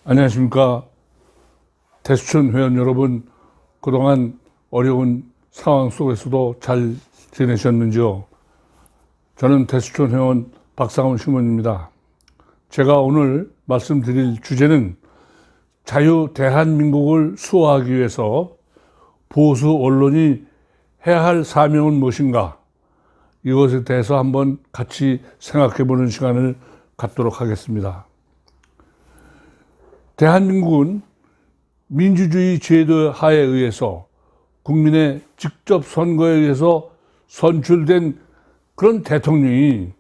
안녕하십니까. 대수촌 회원 여러분, 그동안 어려운 상황 속에서도 잘 지내셨는지요? 저는 대수촌 회원 박상훈 시몬입니다. 제가 오늘 말씀드릴 주제는 자유 대한민국을 수호하기 위해서 보수 언론이 해야 할 사명은 무엇인가? 이것에 대해서 한번 같이 생각해 보는 시간을 갖도록 하겠습니다. 대한민국은 민주주의 제도 하에 의해서 국민의 직접 선거에 의해서 선출된 그런 대통령이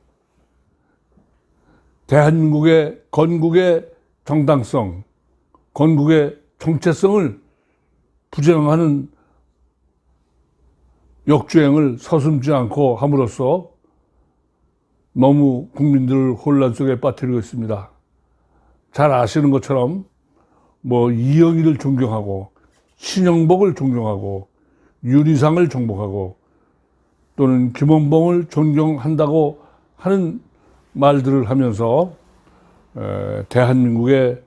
대한민국의 건국의 정당성, 건국의 정체성을 부정하는 역주행을 서슴지 않고 함으로써 너무 국민들을 혼란 속에 빠뜨리고 있습니다. 잘 아시는 것처럼 이영희를 존경하고 신영복을 존경하고 윤희상을 정복하고 또는 김원봉을 존경한다고 하는 말들을 하면서 대한민국의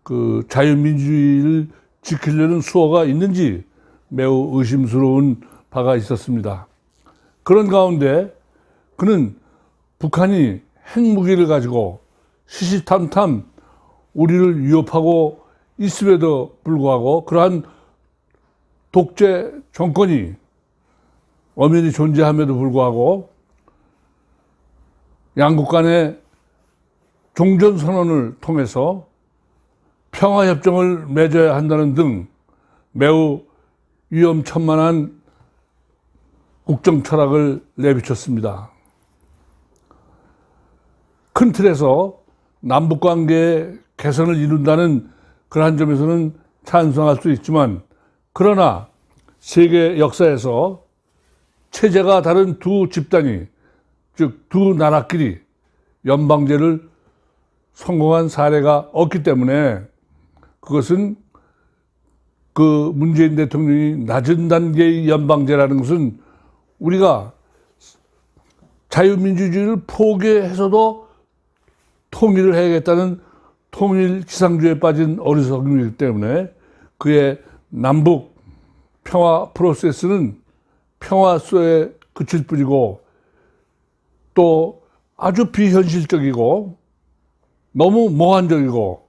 그 자유민주주의를 지키려는 수호가 있는지 매우 의심스러운 바가 있었습니다. 그런 가운데 그는 북한이 핵무기를 가지고 시시탐탐 우리를 위협하고 있음에도 불구하고 그러한 독재 정권이 엄연히 존재함에도 불구하고 양국 간의 종전선언을 통해서 평화협정을 맺어야 한다는 등 매우 위험천만한 국정 철학을 내비쳤습니다. 큰 틀에서 남북관계의 개선을 이룬다는 그러한 점에서는 찬성할 수 있지만, 그러나 세계 역사에서 체제가 다른 두 집단이, 즉 두 나라끼리 연방제를 성공한 사례가 없기 때문에 그것은 그 문재인 대통령이 낮은 단계의 연방제라는 것은 우리가 자유민주주의를 포기해서도 통일을 해야겠다는 통일 지상주의에 빠진 어리석음이기 때문에 그의 남북 평화 프로세스는 평화소에 그칠 뿐이고 또 아주 비현실적이고 너무 몽환적이고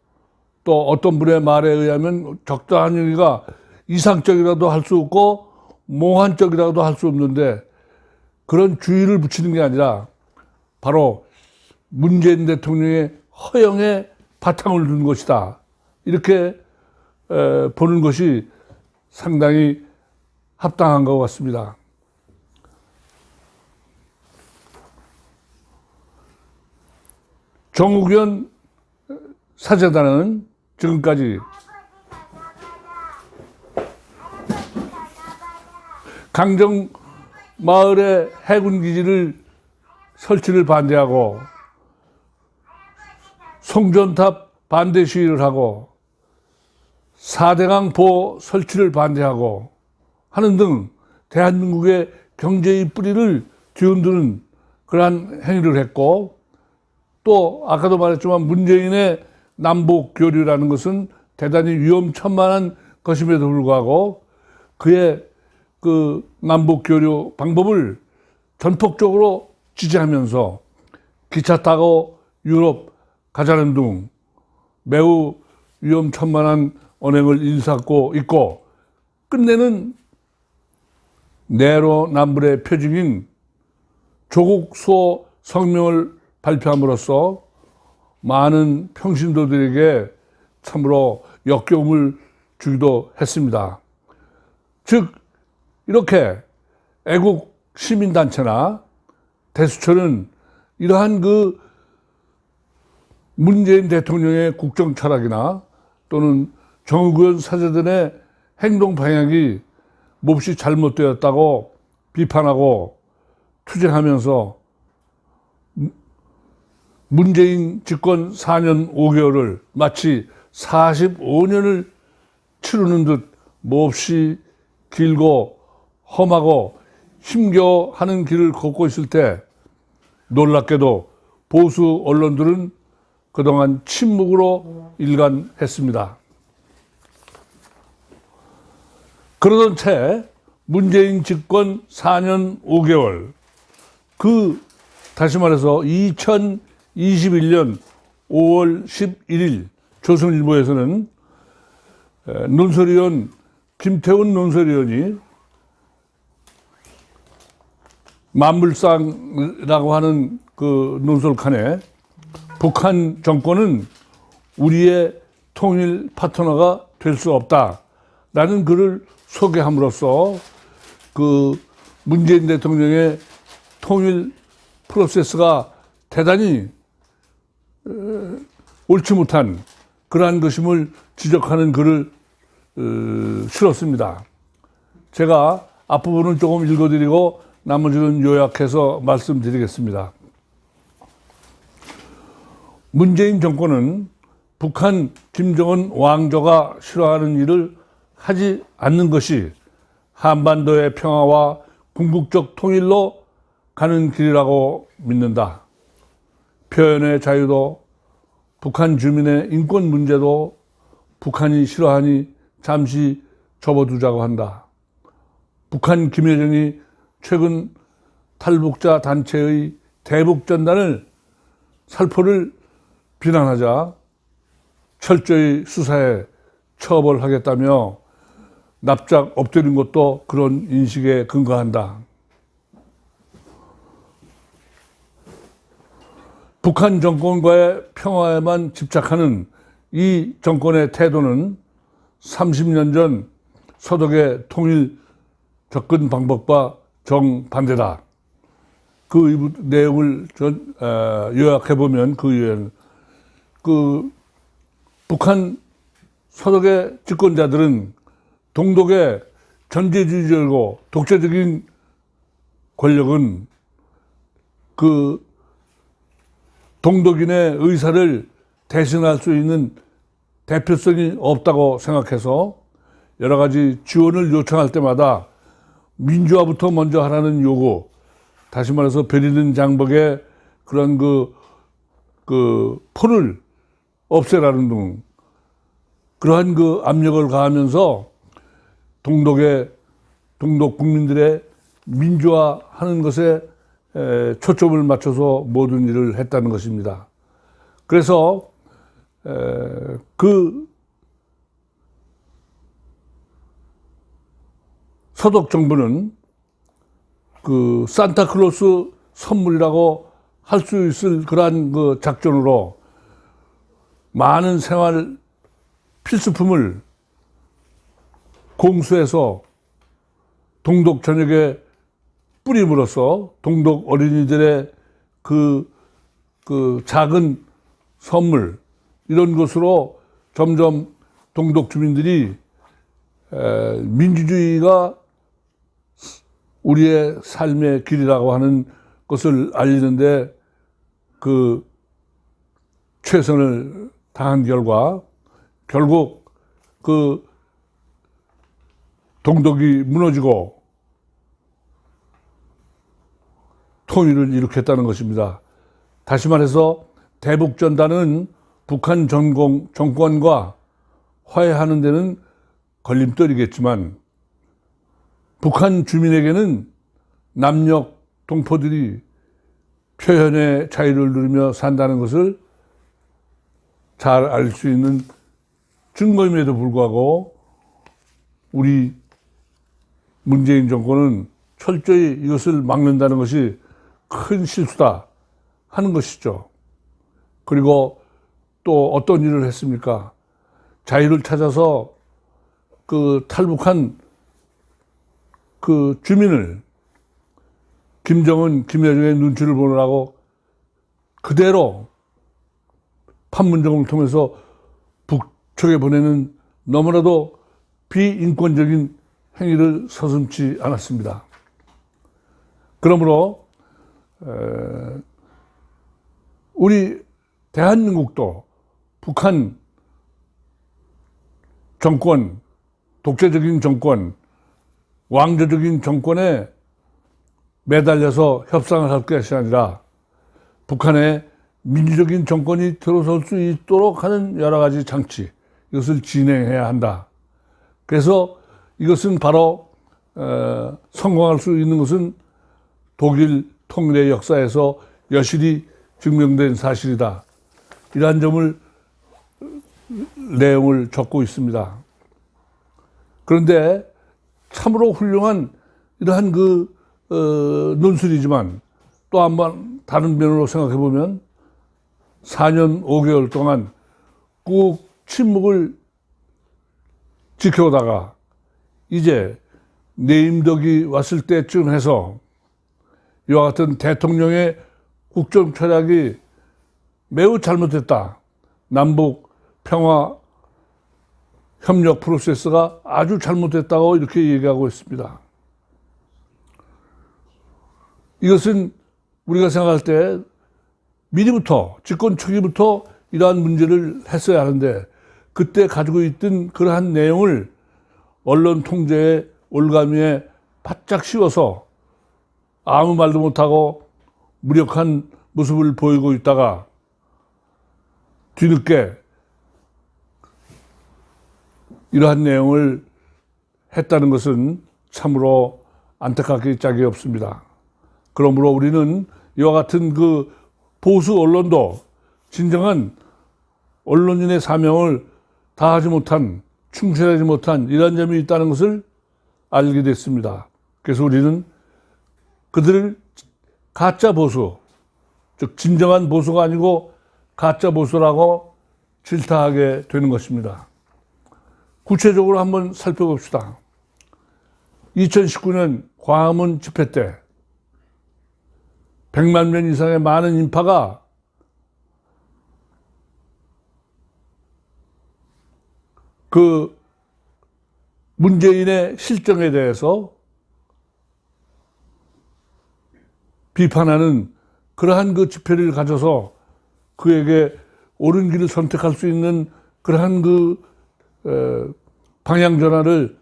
또 어떤 분의 말에 의하면 적당한 얘기가 이상적이라도 할 수 없고 몽환적이라도 할 수 없는데 그런 주의를 붙이는 게 아니라 바로 문재인 대통령의 허영에 바탕을 둔 것이다. 이렇게 보는 것이 상당히 합당한 것 같습니다. 정욱현 사재단은 지금까지 강정 마을의 해군 기지를 설치를 반대하고 송전탑 반대 시위를 하고 4대강 보 설치를 반대하고 하는 등 대한민국의 경제의 뿌리를 뒤흔드는 그러한 행위를 했고, 또 아까도 말했지만 문재인의 남북 교류라는 것은 대단히 위험천만한 것임에도 불구하고 그의 그 남북 교류 방법을 전폭적으로 지지하면서 기차 타고 유럽 가자는 등 매우 위험천만한 언행을 일삼고 있고, 끝내는 내로남불의 표징인 조국 수호 성명을 발표함으로써 많은 평신도들에게 참으로 역겨움을 주기도 했습니다. 즉 이렇게 애국 시민단체나 대수처는 이러한 그 문재인 대통령의 국정 철학이나 또는 정욱현 사재단의 행동 방향이 몹시 잘못되었다고 비판하고 투쟁하면서 문재인 집권 4년 5개월을 마치 45년을 치르는 듯 몹시 길고 험하고 힘겨워하는 길을 걷고 있을 때 놀랍게도 보수 언론들은 그동안 침묵으로 일관했습니다. 그러던 채 문재인 집권 4년 5개월, 다시 말해서 2021년 5월 11일 조선일보에서는 논설위원 김태훈 논설위원이 만물상이라고 하는 그 논설칸에 북한 정권은 우리의 통일 파트너가 될 수 없다라는 글을 소개함으로써 그 문재인 대통령의 통일 프로세스가 대단히 옳지 못한 그러한 것임을 지적하는 글을 실었습니다. 제가 앞부분을 조금 읽어드리고 나머지는 요약해서 말씀드리겠습니다. 문재인 정권은 북한 김정은 왕조가 싫어하는 일을 하지 않는 것이 한반도의 평화와 궁극적 통일로 가는 길이라고 믿는다. 표현의 자유도 북한 주민의 인권 문제도 북한이 싫어하니 잠시 접어두자고 한다. 북한 김여정이 최근 탈북자 단체의 대북전단을 살포를 비난하자 철저히 수사해 처벌하겠다며 납작 엎드린 것도 그런 인식에 근거한다. 북한 정권과의 평화에만 집착하는 이 정권의 태도는 30년 전 서독의 통일 접근 방법과 정반대다. 그 내용을 요약해보면 북한 서독의 집권자들은 동독의 전제주의적이고 독재적인 권력은 그 동독인의 의사를 대신할 수 있는 대표성이 없다고 생각해서 여러 가지 지원을 요청할 때마다 민주화부터 먼저 하라는 요구, 다시 말해서 베를린 장벽의 그런 폰을 없애라는 등 그러한 그 압력을 가하면서 동독 국민들의 민주화하는 것에 초점을 맞춰서 모든 일을 했다는 것입니다. 그래서 그 서독 정부는 그 산타클로스 선물이라고 할 수 있을 그러한 그 작전으로 많은 생활 필수품을 공수해서 동독 전역에 뿌림으로써 동독 어린이들의 그 작은 선물, 이런 것으로 점점 동독 주민들이 민주주의가 우리의 삶의 길이라고 하는 것을 알리는데 그 최선을 다한 결과 결국 그 동독이 무너지고 통일을 일으켰다는 것입니다. 다시 말해서 대북전단은 북한 정권과 화해하는 데는 걸림돌이겠지만 북한 주민에게는 남녘 동포들이 표현의 자유를 누리며 산다는 것을 잘 알 수 있는 증거임에도 불구하고 우리 문재인 정권은 철저히 이것을 막는다는 것이 큰 실수다 하는 것이죠. 그리고 또 어떤 일을 했습니까? 자유를 찾아서 그 탈북한 그 주민을 김정은, 김여정의 눈치를 보느라고 그대로 판문점을 통해서 북쪽에 보내는 너무나도 비인권적인 행위를 서슴지 않았습니다. 그러므로 우리 대한민국도 북한 정권, 독재적인 정권, 왕조적인 정권에 매달려서 협상을 할 것이 아니라 북한의 민주적인 정권이 들어설 수 있도록 하는 여러 가지 장치, 이것을 진행해야 한다. 그래서 이것은 바로 성공할 수 있는 것은 독일 통일의 역사에서 여실히 증명된 사실이다. 이러한 점을 내용을 적고 있습니다. 그런데 참으로 훌륭한 이러한 논술이지만 또 한번 다른 면으로 생각해 보면 4년 5개월 동안 꾹 침묵을 지켜오다가 이제 내임덕이 왔을 때쯤 해서 이와 같은 대통령의 국정 철학이 매우 잘못됐다. 남북 평화 협력 프로세스가 아주 잘못됐다고 이렇게 얘기하고 있습니다. 이것은 우리가 생각할 때 미리부터 집권 초기부터 이러한 문제를 했어야 하는데 그때 가지고 있던 그러한 내용을 언론 통제의 올가미에 바짝 씌워서 아무 말도 못하고 무력한 모습을 보이고 있다가 뒤늦게 이러한 내용을 했다는 것은 참으로 안타깝게 짝이 없습니다. 그러므로 우리는 이와 같은 보수 언론도 진정한 언론인의 사명을 다하지 못한, 충실하지 못한 이러한 점이 있다는 것을 알게 됐습니다. 그래서 우리는 그들을 가짜 보수, 즉 진정한 보수가 아니고 가짜 보수라고 질타하게 되는 것입니다. 구체적으로 한번 살펴봅시다. 2019년 광화문 집회 때 100만 명 이상의 많은 인파가 문재인의 실정에 대해서 비판하는 그러한 집회를 가져서 그에게 옳은 길을 선택할 수 있는 그러한 방향 전환을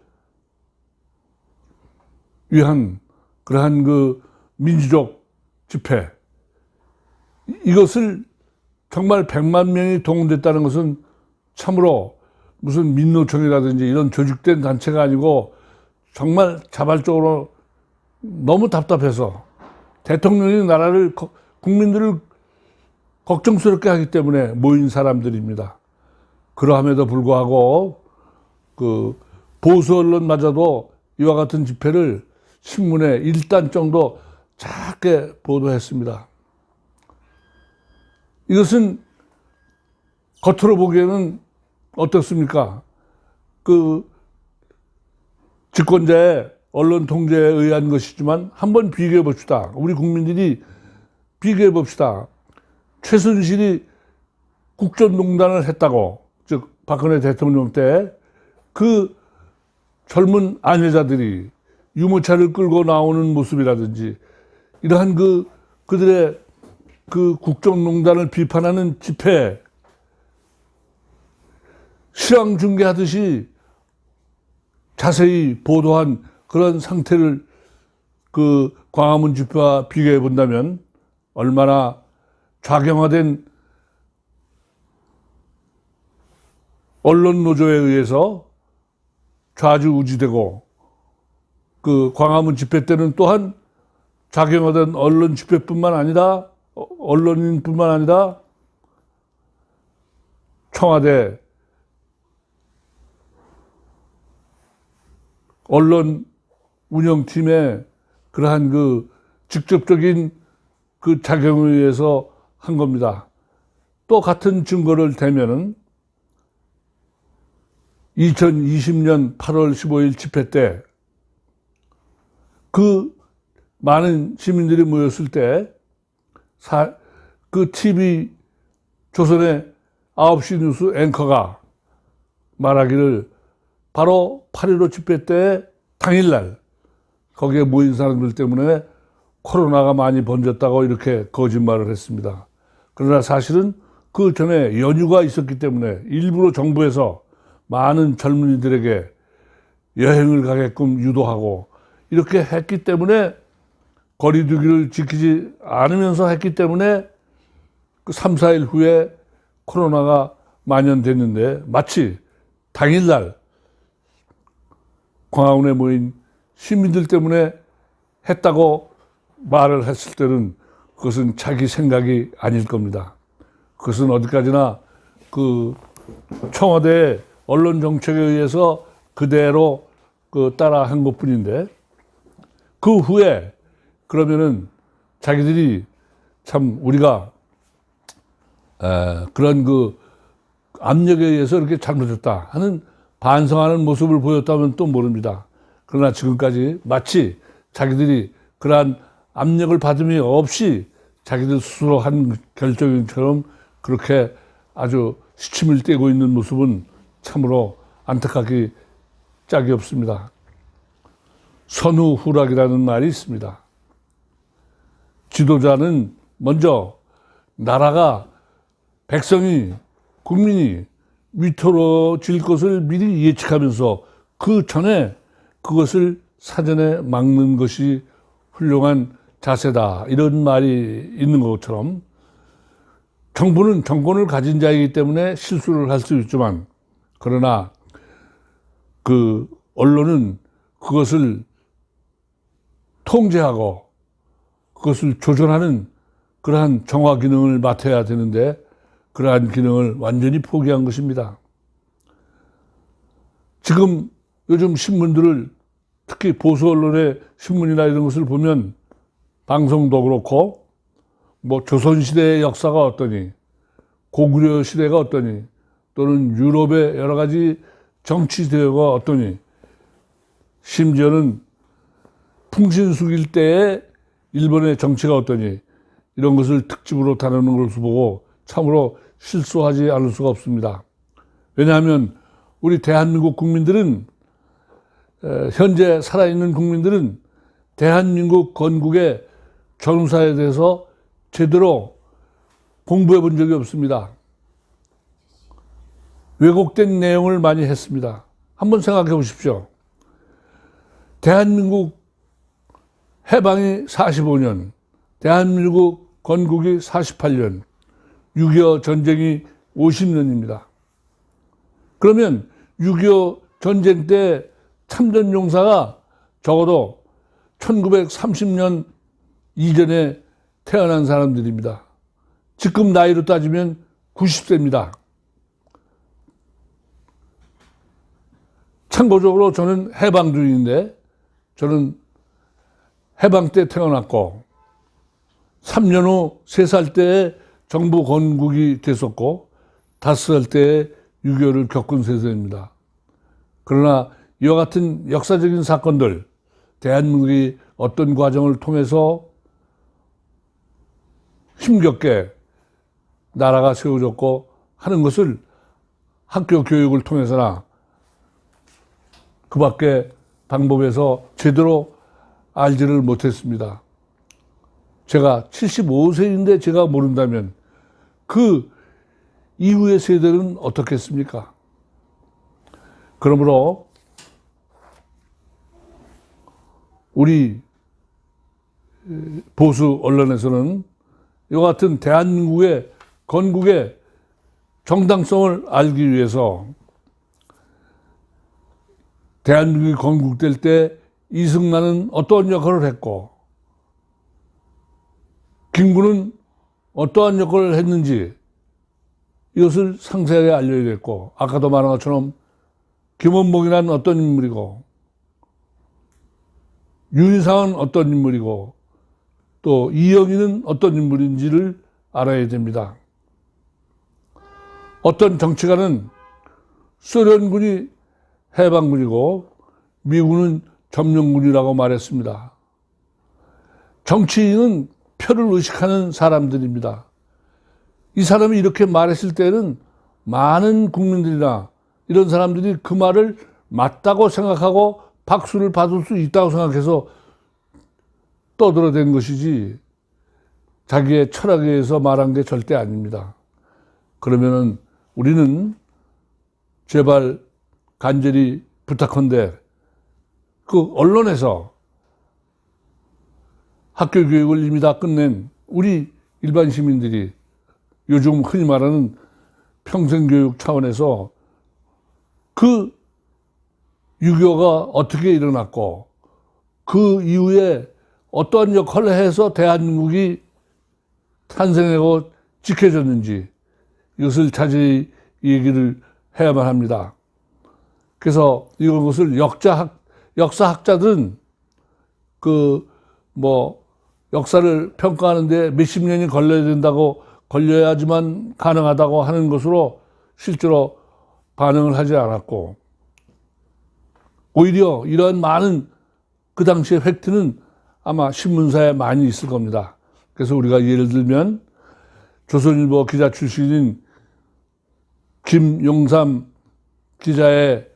위한 그러한 민주적 집회, 이것을 정말 100만 명이 동원됐다는 것은 참으로 무슨 민노총이라든지 이런 조직된 단체가 아니고 정말 자발적으로 너무 답답해서 대통령이 나라를, 국민들을 걱정스럽게 하기 때문에 모인 사람들입니다. 그러함에도 불구하고 보수 언론마저도 이와 같은 집회를 신문에 일단 정도 작게 보도했습니다. 이것은 겉으로 보기에는 어떻습니까? 집권자의 언론 통제에 의한 것이지만 한번 비교해 봅시다. 우리 국민들이 비교해 봅시다. 최순실이 국정농단을 했다고, 즉 박근혜 대통령 때 젊은 아내자들이 유모차를 끌고 나오는 모습이라든지 이러한 그들의 국정농단을 비판하는 집회, 실황 중계하듯이 자세히 보도한 그런 상태를 광화문 집회와 비교해 본다면 얼마나 좌경화된 언론 노조에 의해서 좌지우지되고 광화문 집회 때는 또한 좌경화된 언론인뿐만 아니라 청와대 언론 운영팀의 그러한 직접적인 작용에 의해서 한 겁니다. 또 같은 증거를 대면은 2020년 8월 15일 집회 때 많은 시민들이 모였을 때 TV 조선의 9시 뉴스 앵커가 말하기를 바로 8.15 집회 때 당일날 거기에 모인 사람들 때문에 코로나가 많이 번졌다고 이렇게 거짓말을 했습니다. 그러나 사실은 그 전에 연휴가 있었기 때문에 일부러 정부에서 많은 젊은이들에게 여행을 가게끔 유도하고 이렇게 했기 때문에 거리 두기를 지키지 않으면서 했기 때문에 그 3, 4일 후에 코로나가 만연됐는데 마치 당일날 광화문에 모인 시민들 때문에 했다고 말을 했을 때는 그것은 자기 생각이 아닐 겁니다. 그것은 어디까지나 그 청와대 언론 정책에 의해서 그대로 따라 한 것뿐인데, 그 후에 그러면은 자기들이 참 우리가 그런 그 압력에 의해서 이렇게 잘못했다 하는 반성하는 모습을 보였다면 또 모릅니다. 그러나 지금까지 마치 자기들이 그러한 압력을 받음이 없이 자기들 스스로 한 결정처럼 그렇게 아주 시침을 떼고 있는 모습은 참으로 안타깝기 짝이 없습니다. 선후후락이라는 말이 있습니다. 지도자는 먼저 나라가, 백성이, 국민이 위태로워질 것을 미리 예측하면서 그 전에 그것을 사전에 막는 것이 훌륭한 자세다, 이런 말이 있는 것처럼 정부는 정권을 가진 자이기 때문에 실수를 할 수 있지만, 그러나 그 언론은 그것을 통제하고 그것을 조절하는 그러한 정화 기능을 맡아야 되는데 그러한 기능을 완전히 포기한 것입니다. 지금 요즘 신문들을, 특히 보수 언론의 신문이나 이런 것을 보면 방송도 그렇고 뭐 조선시대의 역사가 어떠니, 고구려 시대가 어떠니, 또는 유럽의 여러 가지 정치 대화가 어떠니, 심지어는 풍신수길 때의 일본의 정치가 어떠니, 이런 것을 특집으로 다루는 것을 보고 참으로 실수하지 않을 수가 없습니다. 왜냐하면 우리 대한민국 국민들은, 현재 살아있는 국민들은 대한민국 건국의 전후사에 대해서 제대로 공부해 본 적이 없습니다. 왜곡된 내용을 많이 했습니다. 한번 생각해 보십시오. 대한민국 해방이 45년, 대한민국 건국이 48년, 6.25 전쟁이 50년입니다. 그러면 6.25 전쟁 때 참전용사가 적어도 1930년 이전에 태어난 사람들입니다. 지금 나이로 따지면 90세입니다. 참고적으로 저는 해방주의인데, 저는 해방 때 태어났고 3년 후 3살 때에 정부 건국이 됐었고 5살 때에 6.25를 겪은 세대입니다. 그러나 이와 같은 역사적인 사건들, 대한민국이 어떤 과정을 통해서 힘겹게 나라가 세워졌고 하는 것을 학교 교육을 통해서나 그 밖에 방법에서 제대로 알지를 못했습니다. 제가 75세인데 제가 모른다면 그 이후의 세대는 어떻겠습니까? 그러므로 우리 보수 언론에서는 이와 같은 대한민국의 건국의 정당성을 알기 위해서 대한민국이 건국될 때 이승만은 어떠한 역할을 했고 김구는 어떠한 역할을 했는지 이것을 상세하게 알려야겠고, 아까도 말한 것처럼 김원봉이란 어떤 인물이고 윤희상은 어떤 인물이고 또 이영희는 어떤 인물인지를 알아야 됩니다. 어떤 정치가는 소련군이 해방군이고 미군은 점령군이라고 말했습니다. 정치인은 표를 의식하는 사람들입니다. 이 사람이 이렇게 말했을 때는 많은 국민들이나 이런 사람들이 그 말을 맞다고 생각하고 박수를 받을 수 있다고 생각해서 떠들어댄 것이지 자기의 철학에 의해서 말한 게 절대 아닙니다. 그러면은 우리는 제발 간절히 부탁한데 그 언론에서 학교 교육을 이미 다 끝낸 우리 일반 시민들이 요즘 흔히 말하는 평생교육 차원에서 그 6.25가 어떻게 일어났고 그 이후에 어떠한 역할을 해서 대한민국이 탄생하고 지켜졌는지 이것을 자세히 얘기를 해야만 합니다. 그래서 이것을 역사학자들은 역사를 평가하는데 몇십 년이 걸려야지만 가능하다고 하는 것으로 실제로 반응을 하지 않았고, 오히려 이런 많은 그 당시의 팩트는 아마 신문사에 많이 있을 겁니다. 그래서 우리가 예를 들면 조선일보 기자 출신인 김용삼 기자의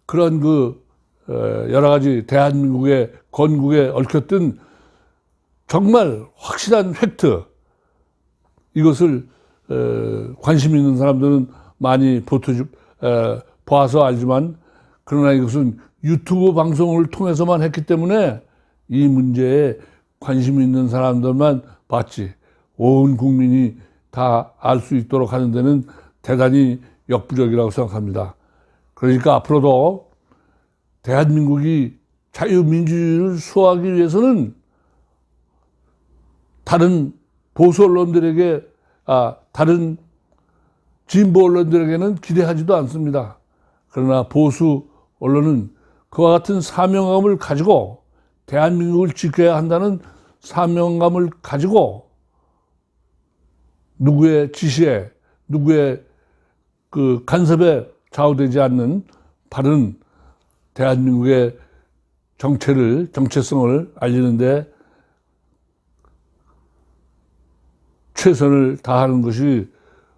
그런 여러 가지 대한민국의 건국에 얽혔던 정말 확실한 팩트, 이것을 관심 있는 사람들은 많이 봐서 알지만, 그러나 이것은 유튜브 방송을 통해서만 했기 때문에 이 문제에 관심 있는 사람들만 봤지 온 국민이 다 알 수 있도록 하는 데는 대단히 역부족이라고 생각합니다. 그러니까 앞으로도 대한민국이 자유민주주의를 수호하기 위해서는 다른 보수 언론들에게, 다른 진보 언론들에게는 기대하지도 않습니다. 그러나 보수 언론은 그와 같은 사명감을 가지고 대한민국을 지켜야 한다는 사명감을 가지고 누구의 지시에, 누구의 간섭에 좌우되지 않는 바른 대한민국의 정체성을 알리는데 최선을 다하는 것이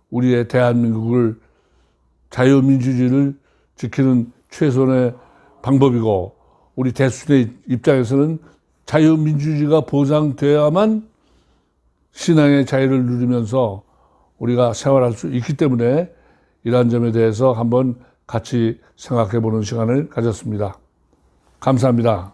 우리의 대한민국을, 자유민주주의를 지키는 최선의 방법이고, 우리 대수의 입장에서는 자유민주주의가 보장되어야만 신앙의 자유를 누리면서 우리가 생활할 수 있기 때문에 이러한 점에 대해서 한번 같이 생각해 보는 시간을 가졌습니다. 감사합니다.